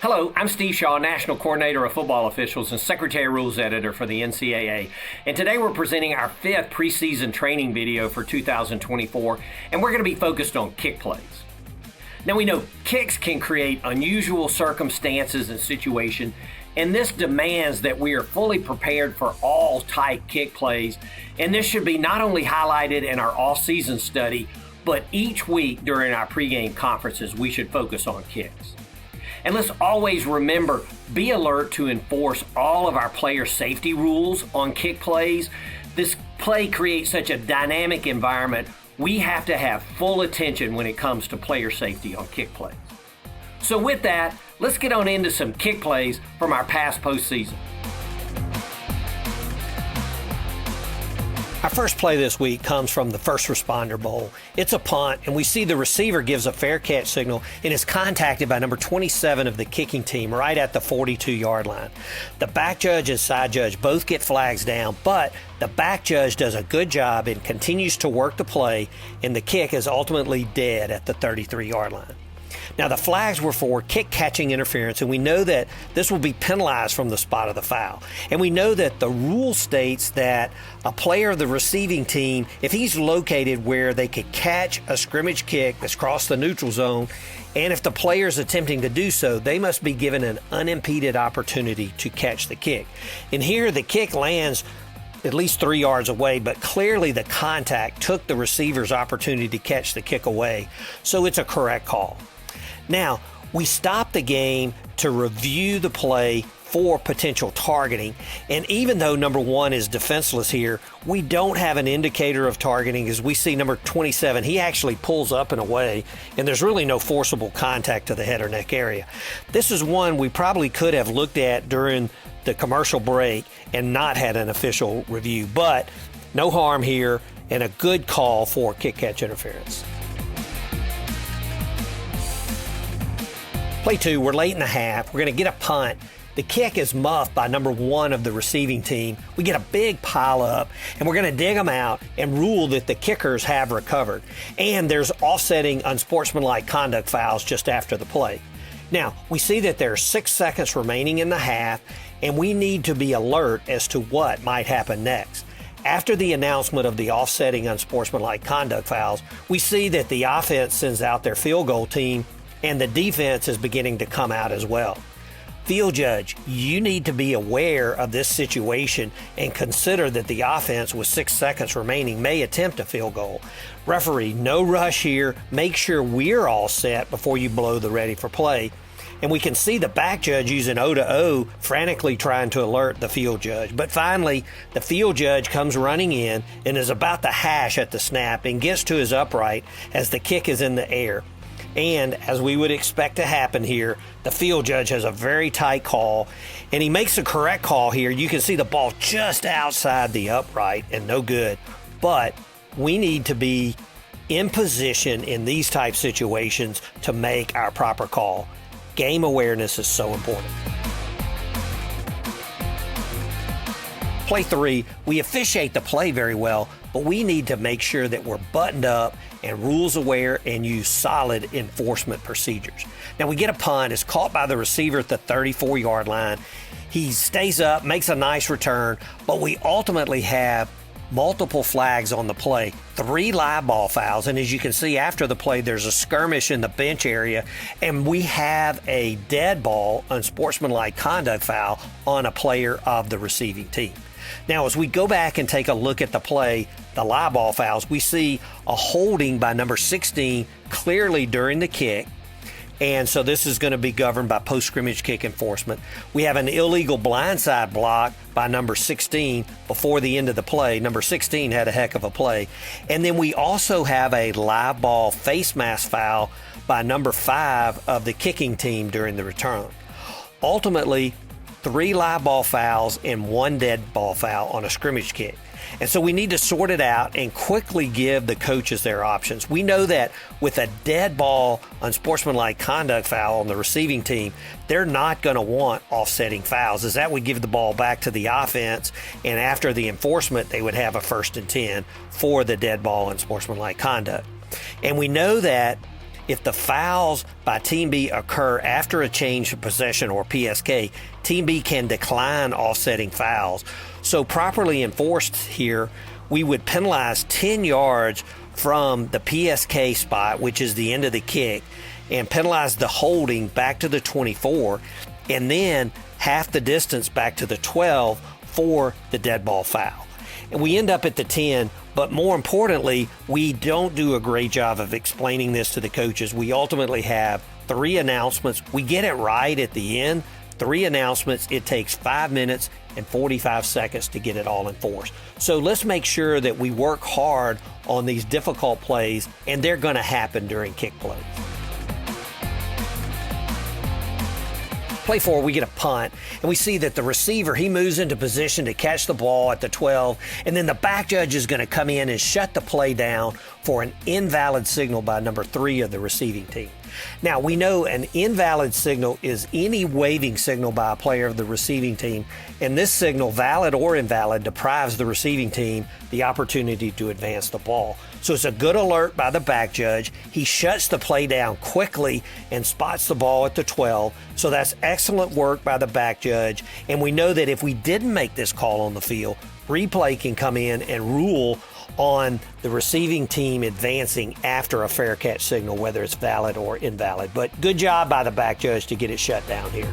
Hello, I'm Steve Shaw, National Coordinator of Football Officials and Secretary Rules Editor for the NCAA. And today we're presenting our 5th preseason training video for 2024, and we're going to be focused on kick plays. Now we know kicks can create unusual circumstances and situations, and this demands that we are fully prepared for all type kick plays. And this should be not only highlighted in our off-season study, but each week during our pregame conferences, we should focus on kicks. And let's always remember, be alert to enforce all of our player safety rules on kick plays. This play creates such a dynamic environment, we have to have full attention when it comes to player safety on kick plays. So with that, let's get on into some kick plays from our past postseason. Our first play this week comes from the First Responder Bowl. It's a punt, and we see the receiver gives a fair catch signal and is contacted by number 27 of the kicking team right at the 42-yard line. The back judge and side judge both get flags down, but the back judge does a good job and continues to work the play, and the kick is ultimately dead at the 33-yard line. Now, the flags were for kick-catching interference, and we know that this will be penalized from the spot of the foul. And we know that the rule states that a player of the receiving team, if he's located where they could catch a scrimmage kick that's crossed the neutral zone, and if the player is attempting to do so, they must be given an unimpeded opportunity to catch the kick. And here, the kick lands at least 3 yards away, but clearly the contact took the receiver's opportunity to catch the kick away, so it's a correct call. Now, we stop the game to review the play for potential targeting, and even though number 1 is defenseless here, we don't have an indicator of targeting as we see number 27. He actually pulls up and away, and there's really no forcible contact to the head or neck area. This is one we probably could have looked at during the commercial break and not had an official review, but no harm here and a good call for kick-catch interference. Play 2, we're late in the half. We're going to get a punt. The kick is muffed by number 1 of the receiving team. We get a big pile up, and we're going to dig them out and rule that the kickers have recovered. And there's offsetting unsportsmanlike conduct fouls just after the play. Now, we see that there are 6 seconds remaining in the half, and we need to be alert as to what might happen next. After the announcement of the offsetting unsportsmanlike conduct fouls, we see that the offense sends out their field goal team, and the defense is beginning to come out as well. Field judge, you need to be aware of this situation and consider that the offense with 6 seconds remaining may attempt a field goal. Referee, no rush here. Make sure we're all set before you blow the ready for play. And we can see the back judge using O to O, frantically trying to alert the field judge. But finally, the field judge comes running in and is about to hash at the snap and gets to his upright as the kick is in the air. And as we would expect to happen here, the field judge has a very tight call, and he makes the correct call here. You can see the ball just outside the upright and no good. But we need to be in position in these type situations to make our proper call. Game awareness is so important. Play 3, we officiate the play very well, but we need to make sure that we're buttoned up and rules aware and use solid enforcement procedures. Now we get a punt, it's caught by the receiver at the 34-yard line. He stays up, makes a nice return, but we ultimately have multiple flags on the play, 3 live ball fouls, and as you can see after the play, there's a skirmish in the bench area, and we have a dead ball, unsportsmanlike conduct foul on a player of the receiving team. Now, as we go back and take a look at the play, the live ball fouls, we see a holding by number 16 clearly during the kick. And so this is going to be governed by post-scrimmage kick enforcement. We have an illegal blindside block by number 16 before the end of the play. Number 16 had a heck of a play. And then we also have a live ball face mask foul by number 5 of the kicking team during the return. Ultimately, 3 live ball fouls and 1 dead ball foul on a scrimmage kick. And so we need to sort it out and quickly give the coaches their options. We know that with a dead ball unsportsmanlike conduct foul on the receiving team, they're not going to want offsetting fouls, as that would give the ball back to the offense, and after the enforcement, they would have a 1st and 10 for the dead ball unsportsmanlike conduct. And we know that If the fouls by Team B occur after a change of possession or PSK, Team B can decline offsetting fouls. So properly enforced here, we would penalize 10 yards from the PSK spot, which is the end of the kick, and penalize the holding back to the 24, and then half the distance back to the 12 for the dead ball foul. And we end up at the 10, but more importantly, we don't do a great job of explaining this to the coaches. We ultimately have 3 announcements. We get it right at the end. 3 announcements. It takes 5 minutes and 45 seconds to get it all enforced. So let's make sure that we work hard on these difficult plays, and they're going to happen during kick plays. Play 4, we get a punt, and we see that the receiver, he moves into position to catch the ball at the 12, and then the back judge is going to come in and shut the play down for an invalid signal by number 3 of the receiving team. Now, we know an invalid signal is any waving signal by a player of the receiving team, and this signal, valid or invalid, deprives the receiving team the opportunity to advance the ball. So it's a good alert by the back judge. He shuts the play down quickly and spots the ball at the 12. So that's excellent work by the back judge. And we know that if we didn't make this call on the field, replay can come in and rule on the receiving team advancing after a fair catch signal, whether it's valid or invalid. But good job by the back judge to get it shut down here.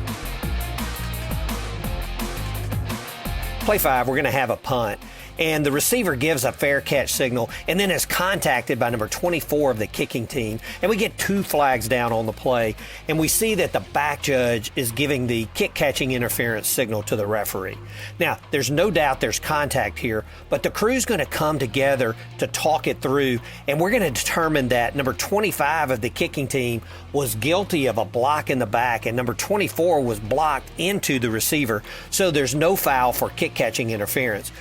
Play 5, we're going to have a punt. And the receiver gives a fair catch signal and then is contacted by number 24 of the kicking team. And we get 2 flags down on the play. And we see that the back judge is giving the kick catching interference signal to the referee. Now, there's no doubt there's contact here, but the crew's going to come together to talk it through. And we're going to determine that number 25 of the kicking team was guilty of a block in the back, and number 24 was blocked into the receiver. So there's no foul for kick catching interference.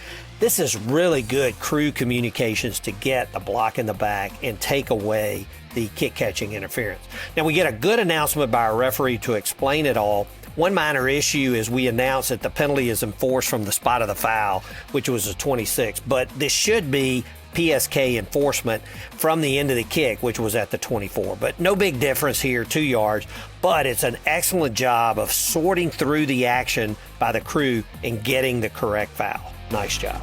This is really good crew communications to get a block in the back and take away the kick-catching interference. Now, we get a good announcement by our referee to explain it all. One minor issue is we announce that the penalty is enforced from the spot of the foul, which was a 26, but this should be PSK enforcement from the end of the kick, which was at the 24. But no big difference here, 2 yards, but it's an excellent job of sorting through the action by the crew and getting the correct foul. Nice job.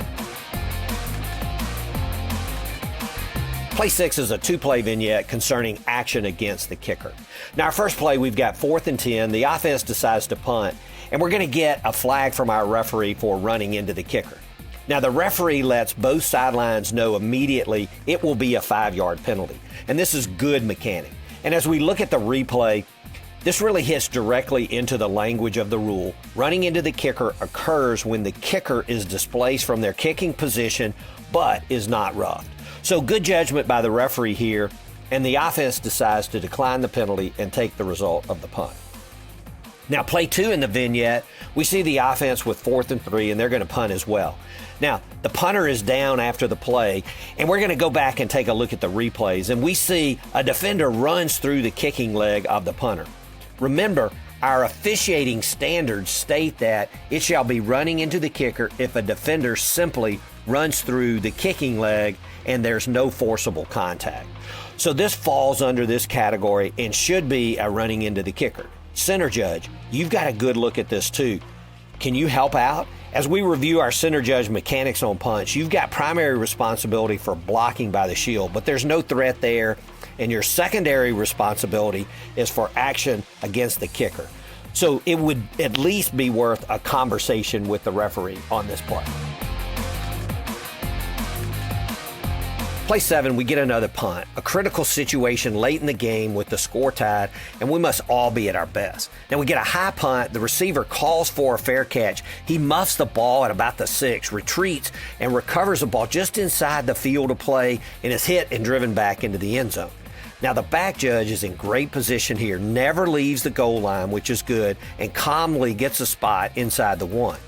Play 6 is a 2-play vignette concerning action against the kicker. Now, our first play, we've got 4th and 10. The offense decides to punt, and we're going to get a flag from our referee for running into the kicker. Now, the referee lets both sidelines know immediately it will be a 5-yard penalty, and this is good mechanic. And as we look at the replay, this really hits directly into the language of the rule. Running into the kicker occurs when the kicker is displaced from their kicking position but is not roughed. So good judgment by the referee here, and the offense decides to decline the penalty and take the result of the punt. Now, play 2 in the vignette, we see the offense with 4th and 3, and they're going to punt as well. Now, the punter is down after the play, and we're going to go back and take a look at the replays, and we see a defender runs through the kicking leg of the punter. Remember, our officiating standards state that it shall be running into the kicker if a defender simply runs through the kicking leg and there's no forcible contact. So this falls under this category and should be a running into the kicker. Center judge, you've got a good look at this too. Can you help out? As we review our center judge mechanics on punts, you've got primary responsibility for blocking by the shield, but there's no threat there, and your secondary responsibility is for action against the kicker. So it would at least be worth a conversation with the referee on this play. Play 7, we get another punt, a critical situation late in the game with the score tied, and we must all be at our best. Now we get a high punt, the receiver calls for a fair catch. He muffs the ball at about the 6, retreats, and recovers the ball just inside the field of play and is hit and driven back into the end zone. Now the back judge is in great position here, never leaves the goal line, which is good, and calmly gets a spot inside the 1.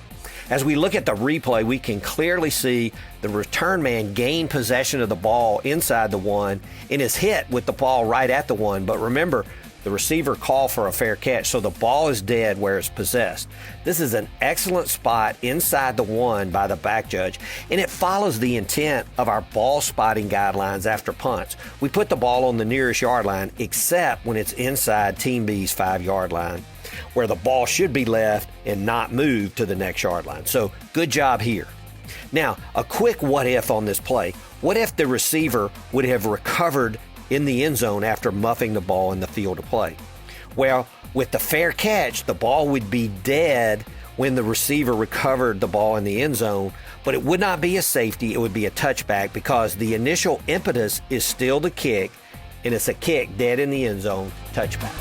As we look at the replay, we can clearly see the return man gain possession of the ball inside the 1 and is hit with the ball right at the 1. But remember, The receiver called for a fair catch, so the ball is dead where it's possessed. This is an excellent spot inside the 1 by the back judge, and it follows the intent of our ball spotting guidelines after punts. We put the ball on the nearest yard line, except when it's inside Team B's 5-yard line, where the ball should be left and not moved to the next yard line. So good job here. Now, a quick what if on this play. What if the receiver would have recovered in the end zone after muffing the ball in the field of play? Well, with the fair catch, the ball would be dead when the receiver recovered the ball in the end zone, but it would not be a safety, it would be a touchback because the initial impetus is still the kick, and it's a kick dead in the end zone, touchback.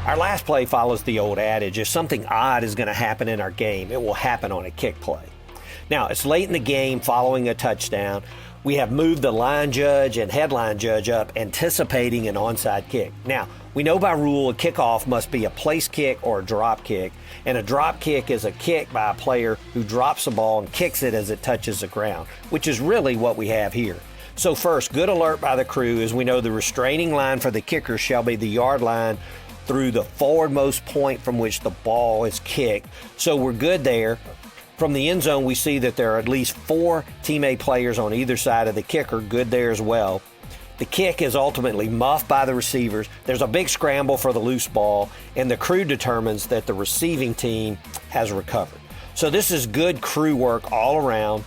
Our last play follows the old adage, if something odd is going to happen in our game, it will happen on a kick play. Now, it's late in the game following a touchdown. We have moved the line judge and headline judge up, anticipating an onside kick. Now, we know by rule a kickoff must be a place kick or a drop kick, and a drop kick is a kick by a player who drops the ball and kicks it as it touches the ground, which is really what we have here. So first, good alert by the crew, as we know the restraining line for the kicker shall be the yard line through the forwardmost point from which the ball is kicked. So we're good there. From the end zone, we see that there are at least 4 Team A players on either side of the kicker, good there as well. The kick is ultimately muffed by the receivers. There's a big scramble for the loose ball, and the crew determines that the receiving team has recovered. So this is good crew work all around,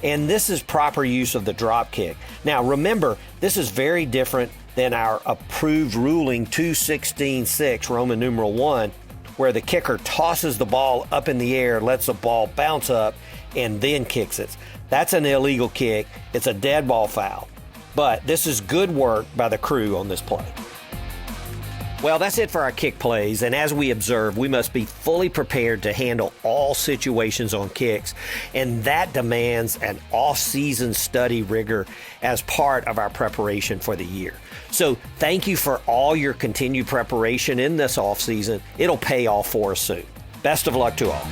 and this is proper use of the drop kick. Now remember, this is very different than our approved ruling 2:16:6, Roman numeral 1, where the kicker tosses the ball up in the air, lets the ball bounce up, and then kicks it. That's an illegal kick. It's a dead ball foul. But this is good work by the crew on this play. Well, that's it for our kick plays, and as we observe, we must be fully prepared to handle all situations on kicks, and that demands an off-season study rigor as part of our preparation for the year. So thank you for all your continued preparation in this off-season. It'll pay off for us soon. Best of luck to all.